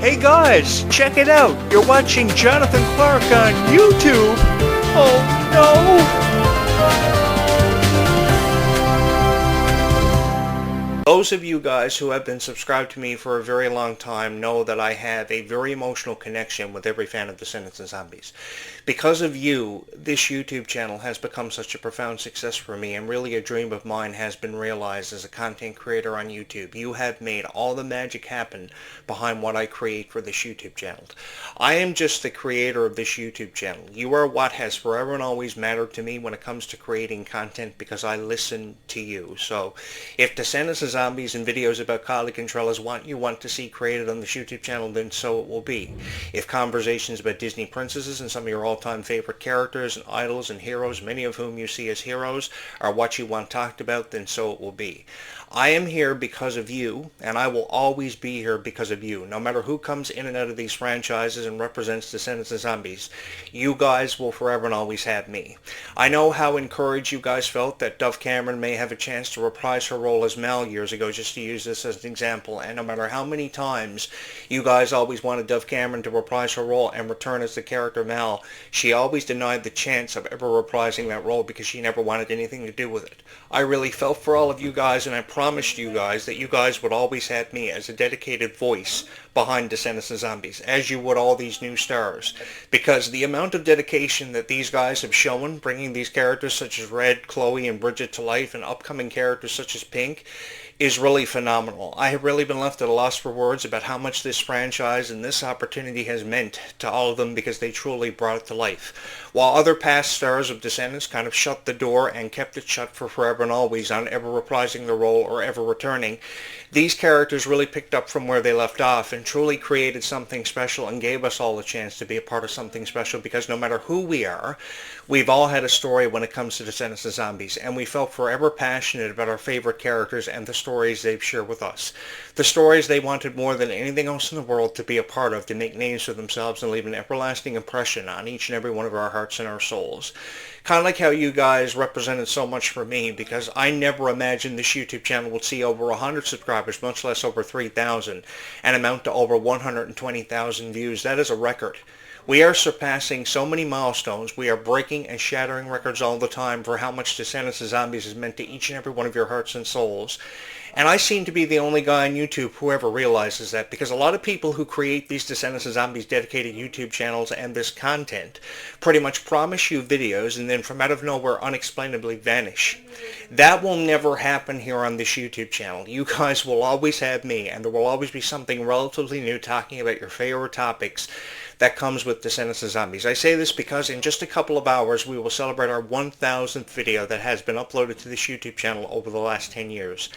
Hey guys, check it out! You're watching Jonathan Clarke on YouTube! Oh no! Those of you guys who have been subscribed to me for a very long time know that I have a very emotional connection with every fan of Descendants and Zombies. Because of you, this YouTube channel has become such a profound success for me, and really a dream of mine has been realized as a content creator on YouTube. You have made all the magic happen behind what I create for this YouTube channel. I am just the creator of this YouTube channel. You are what has forever and always mattered to me when it comes to creating content, because I listen to you. So if Descendants and Zombies and videos about Kylie Control is what you want to see created on this YouTube channel, then so it will be. If conversations about Disney princesses and some of your all-time favorite characters and idols and heroes, many of whom you see as heroes, are what you want talked about, then so it will be. I am here because of you, and I will always be here because of you. No matter who comes in and out of these franchises and represents Descendants and Zombies, you guys will forever and always have me. I know how encouraged you guys felt that Dove Cameron may have a chance to reprise her role as Mal years ago, just to use this as an example, and no matter how many times you guys always wanted Dove Cameron to reprise her role and return as the character Mal, she always denied the chance of ever reprising that role because she never wanted anything to do with it. I really felt for all of you guys, and I promised you guys that you guys would always have me as a dedicated voice behind Descendants and Zombies, as you would all these new stars, because the amount of dedication that these guys have shown, bringing these characters such as Red, Chloe, and Bridget to life, and upcoming characters such as Pink, is really phenomenal. I have really been left at a loss for words about how much this franchise and this opportunity has meant to all of them, because they truly brought it to life. While other past stars of Descendants kind of shut the door and kept it shut for forever and always on ever reprising the role or ever returning, these characters really picked up from where they left off and truly created something special and gave us all a chance to be a part of something special, because no matter who we are, we've all had a story when it comes to Descendants and Zombies, and we felt forever passionate about our favorite characters and the stories they've shared with us. The stories they wanted more than anything else in the world to be a part of, to make names for themselves and leave an everlasting impression on each and every one of our hearts and our souls. Kind of like how you guys represented so much for me, because I never imagined this YouTube channel would see over 100 subscribers, much less over 3,000, and amount to over 120,000 views. That is a record. We are surpassing so many milestones. We are breaking and shattering records all the time for how much Descendants and Zombies has meant to each and every one of your hearts and souls. And I seem to be the only guy on YouTube who ever realizes that, because a lot of people who create these Descendants and Zombies dedicated YouTube channels and this content pretty much promise you videos and then from out of nowhere unexplainably vanish. That will never happen here on this YouTube channel. You guys will always have me, and there will always be something relatively new talking about your favorite topics that comes with Descendants and Zombies. I say this because in just a couple of hours we will celebrate our 1,000th video that has been uploaded to this YouTube channel over the last 10 years.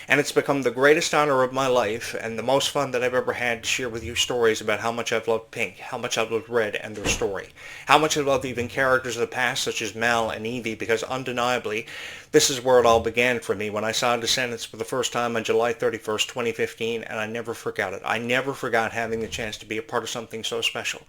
And it's become the greatest honor of my life and the most fun that I've ever had to share with you stories about how much I've loved Pink, how much I've loved Red and their story, how much I've loved even characters of the past such as Mal and Evie, because undeniably this is where it all began for me when I saw Descendants for the first time on July 31st, 2015, and I never forgot it. I never forgot having the chance to be a part of something so special.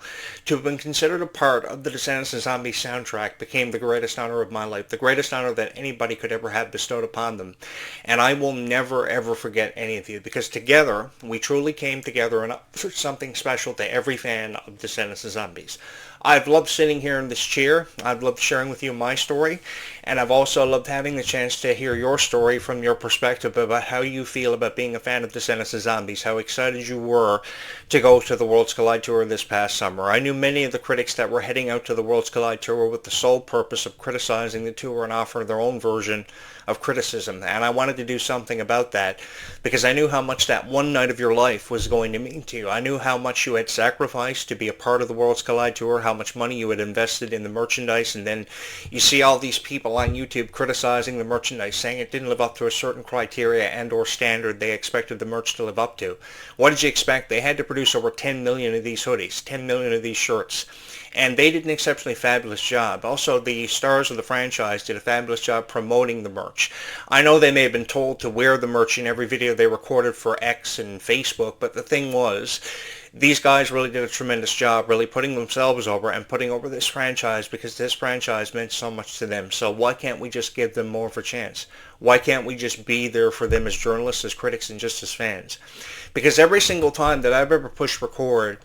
To have been considered a part of the Descendants and Zombies soundtrack became the greatest honor of my life, the greatest honor that anybody could ever have bestowed upon them. And I will never ever forget any of you, because together we truly came together and offered something special to every fan of Descendants and Zombies. I've loved sitting here in this chair. I've loved sharing with you my story, and I've also loved having the chance to hear your story from your perspective about how you feel about being a fan of Descendants and Zombies, how excited you were to go to the Worlds Collide Tour this past summer. I knew many of the critics that were heading out to the Worlds Collide Tour with the sole purpose of criticizing the tour and offering their own version of criticism, and I wanted to do something about that because I knew how much that one night of your life was going to mean to you. I knew how much you had sacrificed to be a part of the Worlds Collide Tour, how much money you had invested in the merchandise, and then you see all these people on YouTube criticizing the merchandise, saying it didn't live up to a certain criteria and or standard they expected the merch to live up to. What did you expect? They had to produce over 10 million of these hoodies, 10 million of these shirts. And they did an exceptionally fabulous job. Also, the stars of the franchise did a fabulous job promoting the merch. I know they may have been told to wear the merch in every video they recorded for X and Facebook, but the thing was, these guys really did a tremendous job really putting themselves over and putting over this franchise, because this franchise meant so much to them. So why can't we just give them more of a chance? Why can't we just be there for them as journalists, as critics, and just as fans? Because every single time that I've ever pushed record,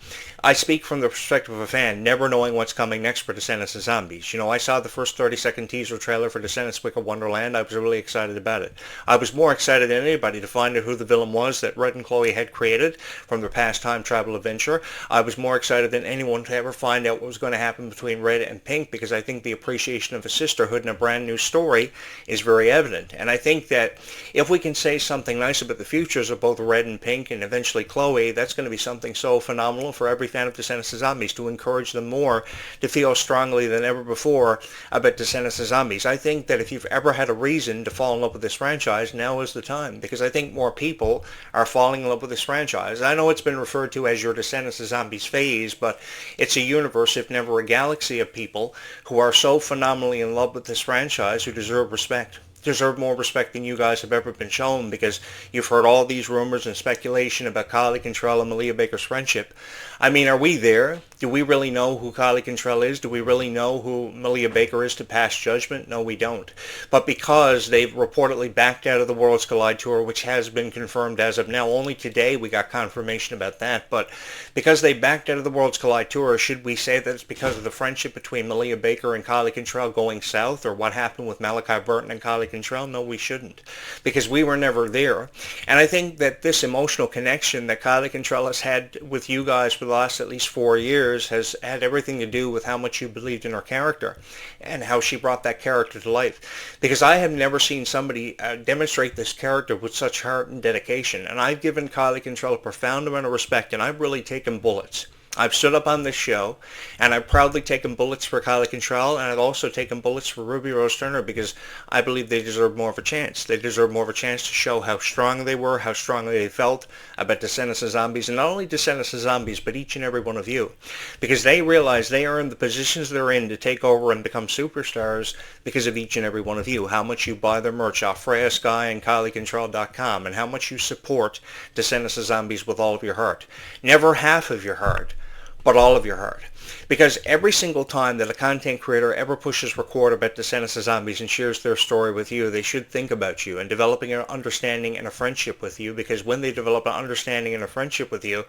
I speak from the perspective of a fan, never knowing what's coming next for Descendants and Zombies. You know, I saw the first 30-second teaser trailer for Descendants Wicked Wonderland. I was really excited about it. I was more excited than anybody to find out who the villain was that Red and Chloe had created from their past time travel adventure. I was more excited than anyone to ever find out what was going to happen between Red and Pink, because I think the appreciation of a sisterhood in a brand new story is very evident. And I think that if we can say something nice about the futures of both Red and Pink and eventually Chloe, that's going to be something so phenomenal for every fan of Descendants and Zombies, to encourage them more to feel strongly than ever before about Descendants and Zombies. I think that if you've ever had a reason to fall in love with this franchise, now is the time, because I think more people are falling in love with this franchise. I know it's been referred to as your Descendants and Zombies phase, but it's a universe, if never a galaxy, of people who are so phenomenally in love with this franchise who deserve respect. Deserve more respect than you guys have ever been shown, because you've heard all these rumors and speculation about Kylie Cantrell and Malia Baker's friendship. I mean, are we there? Do we really know who Kylie Cantrell is? Do we really know who Malia Baker is to pass judgment? No, we don't. But because they've reportedly backed out of the Worlds Collide tour, which has been confirmed as of now, only today we got confirmation about that, but because they backed out of the Worlds Collide tour, should we say that it's because of the friendship between Malia Baker and Kylie Cantrell going south, or what happened with Malachi Burton and Kylie Cantrell? No, we shouldn't, because we were never there. And I think that this emotional connection that Kylie Cantrell has had with you guys for the last at least 4 years has had everything to do with how much you believed in her character and how she brought that character to life. Because I have never seen somebody demonstrate this character with such heart and dedication. And I've given Kylie Cantrell a profound amount of respect, and I've really taken bullets. I've stood up on this show, and I've proudly taken bullets for Kylie Cantrell, and I've also taken bullets for Ruby Rose Turner, because I believe they deserve more of a chance. They deserve more of a chance to show how strong they were, how strongly they felt about Descendants and Zombies, and not only Descendants and Zombies, but each and every one of you. Because they realize they are in the positions they're in to take over and become superstars because of each and every one of you. How much you buy their merch off Freya Sky and KylieCantrell.com, and how much you support Descendants and Zombies with all of your heart. Never half of your heart, but all of your heart. Because every single time that a content creator ever pushes record about Descendants and Zombies and shares their story with you, they should think about you and developing an understanding and a friendship with you, because when they develop an understanding and a friendship with you,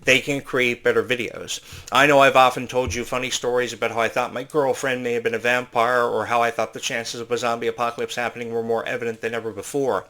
they can create better videos. I know I've often told you funny stories about how I thought my girlfriend may have been a vampire, or how I thought the chances of a zombie apocalypse happening were more evident than ever before.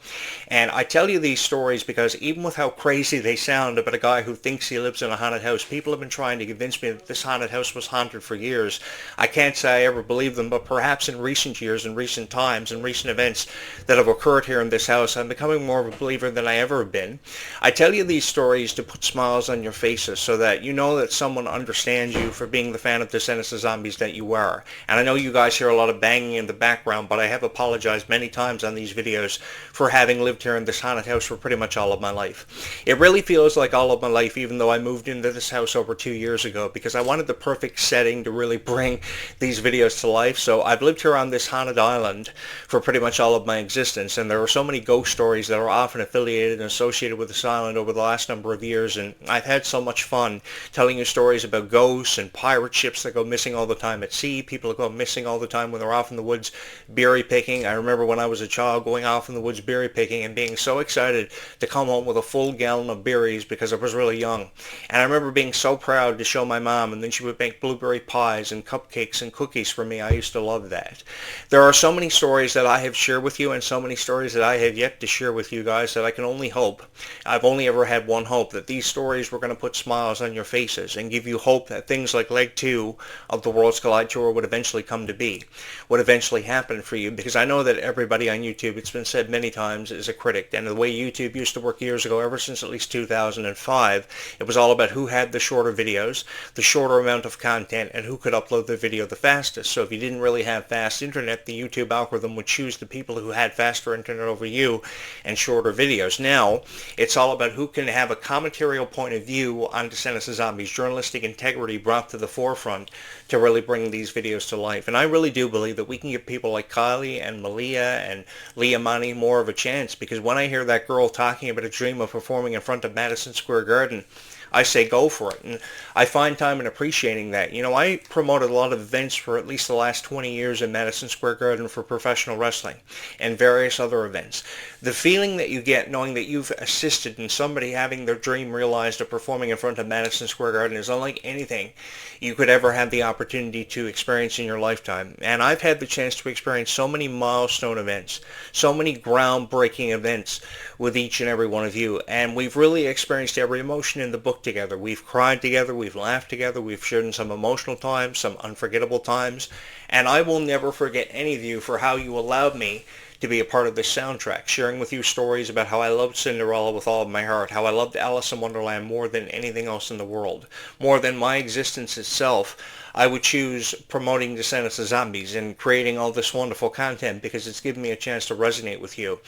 And I tell you these stories because even with how crazy they sound about a guy who thinks he lives in a haunted house, people have been trying to convince me that this haunted house was haunted for years. I can't say I ever believed them, but perhaps in recent years, in recent times, in recent events that have occurred here in this house, I'm becoming more of a believer than I ever have been. I tell you these stories to put smiles on your faces so that you know that someone understands you for being the fan of Descendants of Zombies that you are. And I know you guys hear a lot of banging in the background, but I have apologized many times on these videos for having lived here in this haunted house for pretty much all of my life. It really feels like all of my life, even though I moved into this house over 2 years ago, because I wanted the perfect setting to really bring these videos to life. So I've lived here on this haunted island for pretty much all of my existence, and there are so many ghost stories that are often affiliated and associated with this island over the last number of years, and I've had so much fun telling you stories about ghosts and pirate ships that go missing all the time at sea, people that go missing all the time when they're off in the woods berry picking. I remember when I was a child going off in the woods berry picking and being so excited to come home with a full gallon of berries because I was really young. And I remember being so proud to show my mom, and then she would make blueberry pies and cupcakes and cookies for me. I used to love that. There are so many stories that I have shared with you, and so many stories that I have yet to share with you guys, that I can only hope, I've only ever had one hope, that these stories were going to put smiles on your faces and give you hope that things like leg 2 of the Worlds Collide Tour would eventually come to be, would eventually happen for you. Because I know that everybody on YouTube, it's been said many times, is a critic. And the way YouTube used to work years ago, ever since at least 2005, it was all about who had the shorter videos, the shorter amount of content, and who could upload the video the fastest. So if you didn't really have fast internet, the YouTube algorithm would choose the people who had faster internet over you and shorter videos. Now, it's all about who can have a commentarial point of view on Descendants of Zombies, journalistic integrity brought to the forefront to really bring these videos to life. And I really do believe that we can give people like Kylie and Malia and Leah Money more of a chance, because when I hear that girl talking about a dream of performing in front of Madison Square Garden, I say go for it. And I find time in appreciating that. You know, I promoted a lot of events for at least the last 20 years in Madison Square Garden for professional wrestling and various other events. The feeling that you get knowing that you've assisted in somebody having their dream realized of performing in front of Madison Square Garden is unlike anything you could ever have the opportunity to experience in your lifetime. And I've had the chance to experience so many milestone events, so many groundbreaking events with each and every one of you. And we've really experienced every emotion in the book together. We've cried together, we've laughed together, we've shared in some emotional times, some unforgettable times. And I will never forget any of you for how you allowed me to be a part of this soundtrack, sharing with you stories about how I loved Cinderella with all of my heart, how I loved Alice in Wonderland more than anything else in the world, more than my existence itself. I would choose promoting Descendants of Zombies and creating all this wonderful content because it's given me a chance to resonate with you.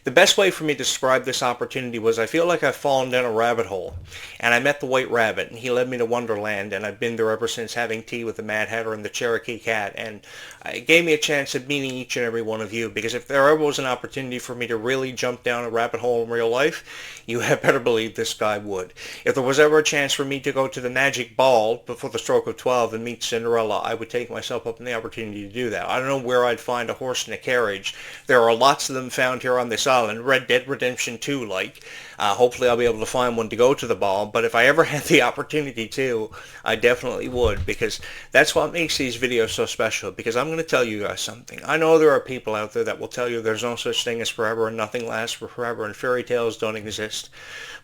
The best way for me to describe this opportunity was I feel like I've fallen down a rabbit hole, and I met the White Rabbit, and he led me to Wonderland, and I've been there ever since, having tea with the Mad Hatter and the Cherokee Cat, and it gave me a chance of meeting each and every one of you, because if there ever was an opportunity for me to really jump down a rabbit hole in real life, you had better believe this guy would. If there was ever a chance for me to go to the Magic Ball before the stroke of 12 and meet Cinderella, I would take myself up in the opportunity to do that. I don't know where I'd find a horse and a carriage. There are lots of them found here on this island, Red Dead Redemption 2 like. Hopefully I'll be able to find one to go to the ball, but if I ever had the opportunity to, I definitely would, because that's what makes these videos so special, because I'm going to tell you guys something. I know there are people out there that will tell you there's no such thing as forever and nothing lasts for forever and fairy tales don't exist.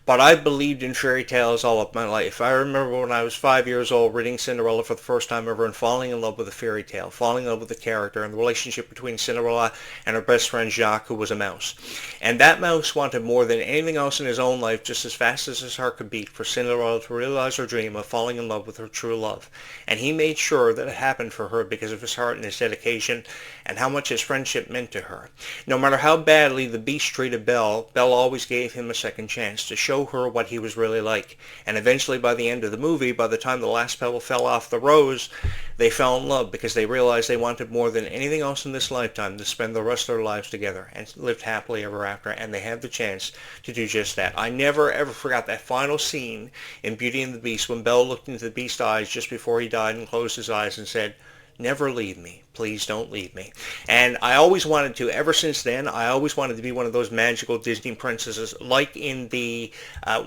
But I've believed in fairy tales all of my life. I remember when I was 5 years old reading Cinderella for the first time ever and falling in love with a fairy tale, falling in love with the character and the relationship between Cinderella and her best friend Jacques, who was a mouse. And that mouse wanted more than anything else in his own life, just as fast as his heart could beat, for Cinderella to realize her dream of falling in love with her true love. And he made sure that it happened for her because of his heart and his dedication and how much his friendship meant to her. No matter how badly the Beast treated Belle, Belle always gave him a second chance to show her what he was really like. And eventually, by the end of the movie, by the time the last petal fell off the rose, they fell in love because they realized they wanted more than anything else in this lifetime to spend the rest of their lives together and lived happily ever after, and they had the chance to do just that. I never ever forgot that final scene in Beauty and the Beast when Belle looked into the Beast's eyes just before he died and closed his eyes and said, "Never leave me. Please don't leave me." And I always wanted to, ever since then, I always wanted to be one of those magical Disney princesses, like in the,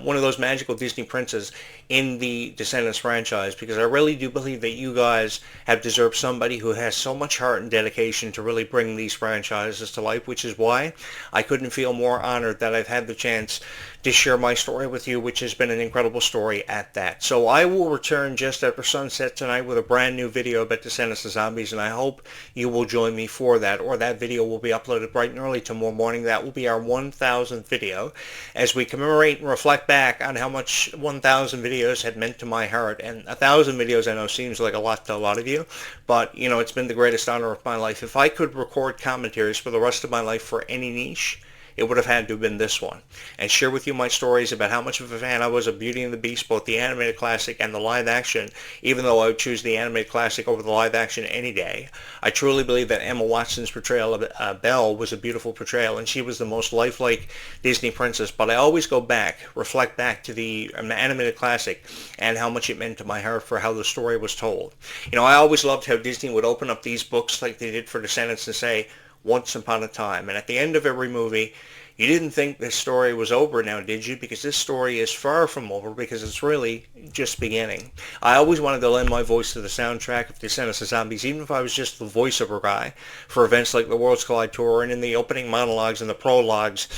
one of those magical Disney princes in the Descendants franchise, because I really do believe that you guys have deserved somebody who has so much heart and dedication to really bring these franchises to life, which is why I couldn't feel more honored that I've had the chance to share my story with you, which has been an incredible story at that. So I will return just after sunset tonight with a brand new video about Descendants of Zombies, and I hope you will join me for that, or that video will be uploaded bright and early tomorrow morning. That will be our 1,000th video as we commemorate and reflect back on how much 1,000 videos had meant to my heart. And 1,000 videos I know seems like a lot to a lot of you, but you know, it's been the greatest honor of my life. If I could record commentaries for the rest of my life for any niche, it would have had to have been this one, and share with you my stories about how much of a fan I was of Beauty and the Beast, both the animated classic and the live action, even though I would choose the animated classic over the live action any day. I truly believe that Emma Watson's portrayal of Belle was a beautiful portrayal, and she was the most lifelike Disney princess, but I always go back, reflect back to the animated classic and how much it meant to my heart for how the story was told. You know, I always loved how Disney would open up these books like they did for Descendants and say, "Once upon a time." And at the end of every movie, you didn't think this story was over now, did you? Because this story is far from over, because it's really just beginning. I always wanted to lend my voice to the soundtrack of Descendants of Zombies, even if I was just the voiceover guy for events like the Worlds Collide Tour and in the opening monologues and the prologues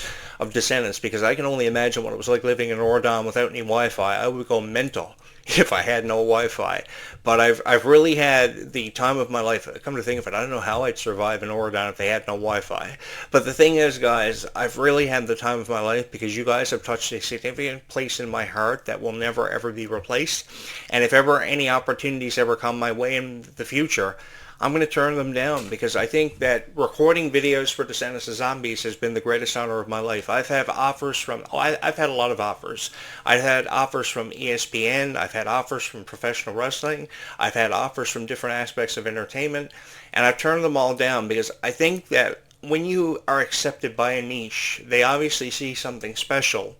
of Descendants, because I can only imagine what it was like living in Oregon without any Wi-Fi. I would go mental if I had no Wi-Fi. But I've really had the time of my life. Come to think of it, I don't know how I'd survive in Oregon if they had no Wi-Fi. But the thing is, guys, I've really had the time of my life because you guys have touched a significant place in my heart that will never ever be replaced. And if ever any opportunities ever come my way in the future, I'm going to turn them down, because I think that recording videos for Descendants of Zombies has been the greatest honor of my life. I've had offers from, I've had a lot of offers. I've had offers from ESPN. I've had offers from professional wrestling. I've had offers from different aspects of entertainment, and I've turned them all down because I think that when you are accepted by a niche, they obviously see something special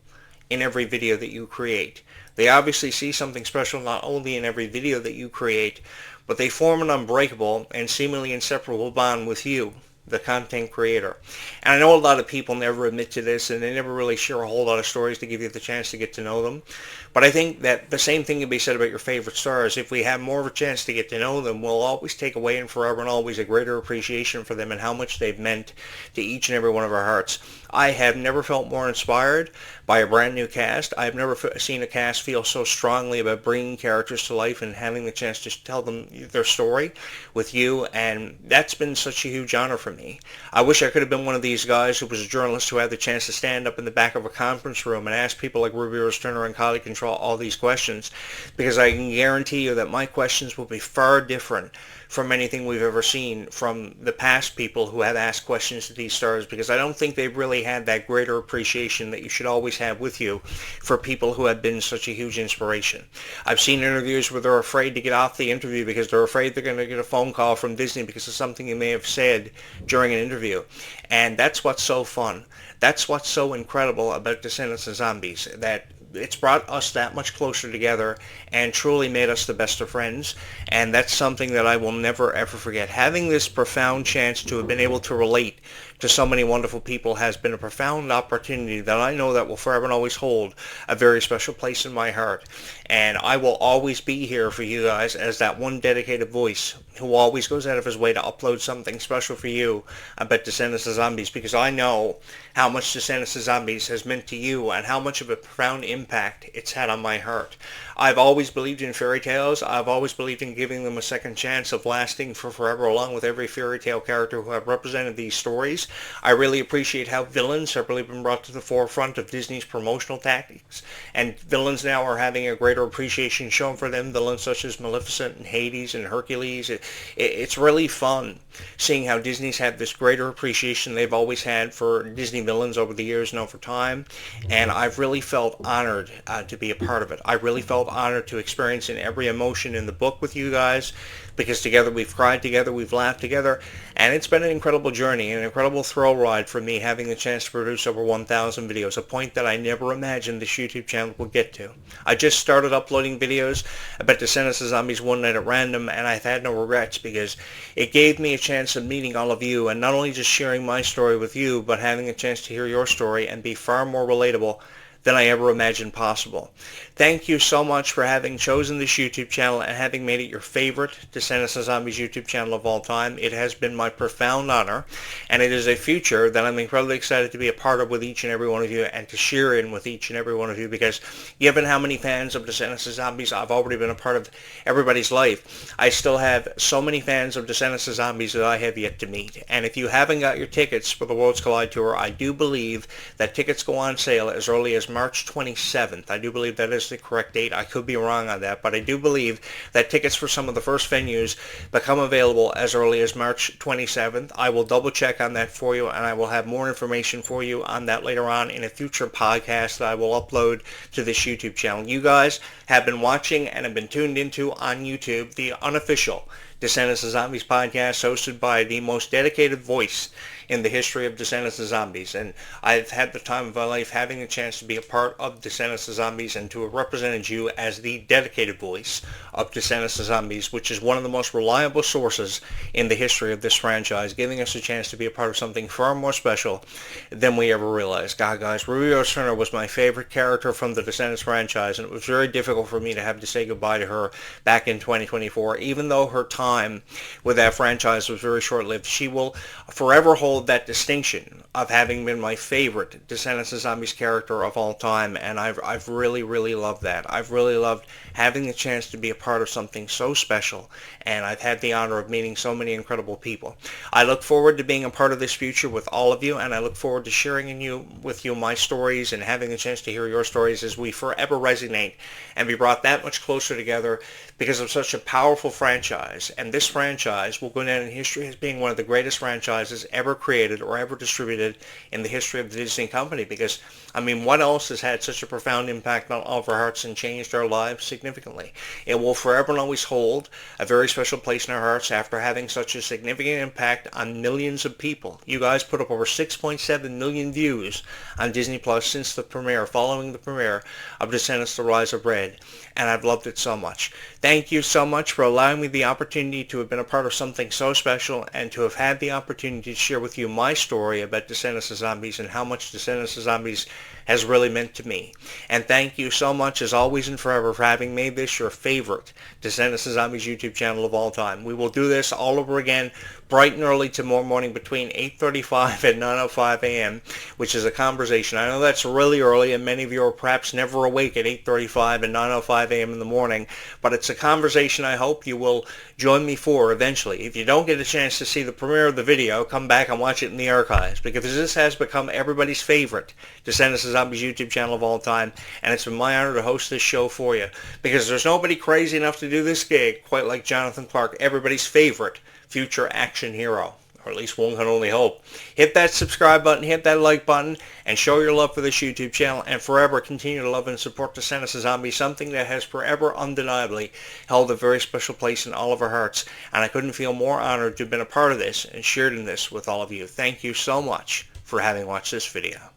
in every video that you create. They obviously see something special not only in every video that you create, but they form an unbreakable and seemingly inseparable bond with you, the content creator. And I know a lot of people never admit to this, and they never really share a whole lot of stories to give you the chance to get to know them. But I think that the same thing can be said about your favorite stars. If we have more of a chance to get to know them, we'll always take away and forever and always a greater appreciation for them and how much they've meant to each and every one of our hearts. I have never felt more inspired by a brand new cast. I've never seen a cast feel so strongly about bringing characters to life and having the chance to tell them their story with you, and that's been such a huge honor for me. I wish I could have been one of these guys who was a journalist who had the chance to stand up in the back of a conference room and ask people like Ruby Rose Turner and Quality Control all these questions, because I can guarantee you that my questions will be far different from anything we've ever seen from the past people who have asked questions to these stars, because I don't think they've really had that greater appreciation that you should always have with you for people who have been such a huge inspiration. I've seen interviews where they're afraid to get off the interview because they're afraid they're going to get a phone call from Disney because of something you may have said during an interview. And that's what's so fun. That's what's so incredible about Descendants of Zombies, that it's brought us that much closer together and truly made us the best of friends. And that's something that I will never ever forget. Having this profound chance to have been able to relate to so many wonderful people has been a profound opportunity that I know that will forever and always hold a very special place in my heart. And I will always be here for you guys as that one dedicated voice who always goes out of his way to upload something special for you about Descendants of Zombies, because I know how much Descendants of Zombies has meant to you and how much of a profound impact it's had on my heart. I've always believed in fairy tales. I've always believed in giving them a second chance of lasting for forever, along with every fairy tale character who have represented these stories. I really appreciate how villains have really been brought to the forefront of Disney's promotional tactics, and villains now are having a greater appreciation shown for them. Villains such as Maleficent and Hades and Hercules. It's really fun seeing how Disney's had this greater appreciation they've always had for Disney villains over the years and over time, and I've really felt honored to be a part of it. I really felt honored to experience in every emotion in the book with you guys, because together we've cried together, we've laughed together, and it's been an incredible journey, an incredible thrill ride for me having the chance to produce over 1,000 videos, a point that I never imagined this YouTube channel would get to. I just started uploading videos about Descendants of Zombies one night at random, and I've had no regrets because it gave me a chance of meeting all of you, and not only just sharing my story with you, but having a chance to hear your story and be far more relatable than I ever imagined possible. Thank you so much for having chosen this YouTube channel and having made it your favorite Descendants of Zombies YouTube channel of all time. It has been my profound honor, and it is a future that I'm incredibly excited to be a part of with each and every one of you and to share in with each and every one of you, because given how many fans of Descendants of Zombies I've already been a part of everybody's life, I still have so many fans of Descendants of Zombies that I have yet to meet. And if you haven't got your tickets for the Worlds Collide Tour, I do believe that tickets go on sale as early as March 27th. I do believe that is the correct date. I could be wrong on that, but I do believe that tickets for some of the first venues become available as early as March 27th. I will double check on that for you, and I will have more information for you on that later on in a future podcast that I will upload to this YouTube channel. You guys have been watching and have been tuned into on YouTube the unofficial Descendants of Zombies podcast, hosted by the most dedicated voice in the history of Descendants of Zombies. And I've had the time of my life having a chance to be a part of Descendants of Zombies and to have represented you as the dedicated voice of Descendants of Zombies, which is one of the most reliable sources in the history of this franchise, giving us a chance to be a part of something far more special than we ever realized. God, guys, Ruby Rose Turner was my favorite character from the Descendants franchise, and it was very difficult for me to have to say goodbye to her back in 2024. Even though her time with that franchise was very short-lived, she will forever hold that distinction of having been my favorite Descendants of Zombies character of all time, and I've really, really loved that. I've really loved having the chance to be a part of something so special, and I've had the honor of meeting so many incredible people. I look forward to being a part of this future with all of you, and I look forward to sharing with you my stories and having the chance to hear your stories as we forever resonate and be brought that much closer together because of such a powerful franchise. And this franchise will go down in history as being one of the greatest franchises ever created or ever distributed in the history of the Disney company, because, I mean, what else has had such a profound impact on all of our hearts and changed our lives significantly? It will forever and always hold a very special place in our hearts after having such a significant impact on millions of people. You guys put up over 6.7 million views on Disney Plus since the premiere, following the premiere of Descendants: The Rise of Red, and I've loved it so much. Thank you so much for allowing me the opportunity to have been a part of something so special and to have had the opportunity to share with you my story about Descendants of Zombies and how much Descendants of Zombies has really meant to me. And thank you so much, as always and forever, for having made this your favorite Descendants of Zombies YouTube channel of all time. We will do this all over again bright and early tomorrow morning between 8:35 and 9:05 a.m., which is a conversation. I know that's really early, and many of you are perhaps never awake at 8:35 and 9:05 a.m. in the morning, but it's a conversation I hope you will join me for eventually. If you don't get a chance to see the premiere of the video, come back and watch it in the archives, because this has become everybody's favorite Descendants of Zombies YouTube channel of all time, and it's been my honor to host this show for you, because there's nobody crazy enough to do this gig quite like Jonathan Clarke, everybody's favorite future action hero, or at least one can only hope. Hit that subscribe button, hit that like button, and show your love for this YouTube channel, and forever continue to love and support Descendants of Zombies, something that has forever undeniably held a very special place in all of our hearts, and I couldn't feel more honored to have been a part of this and shared in this with all of you. Thank you so much for having watched this video.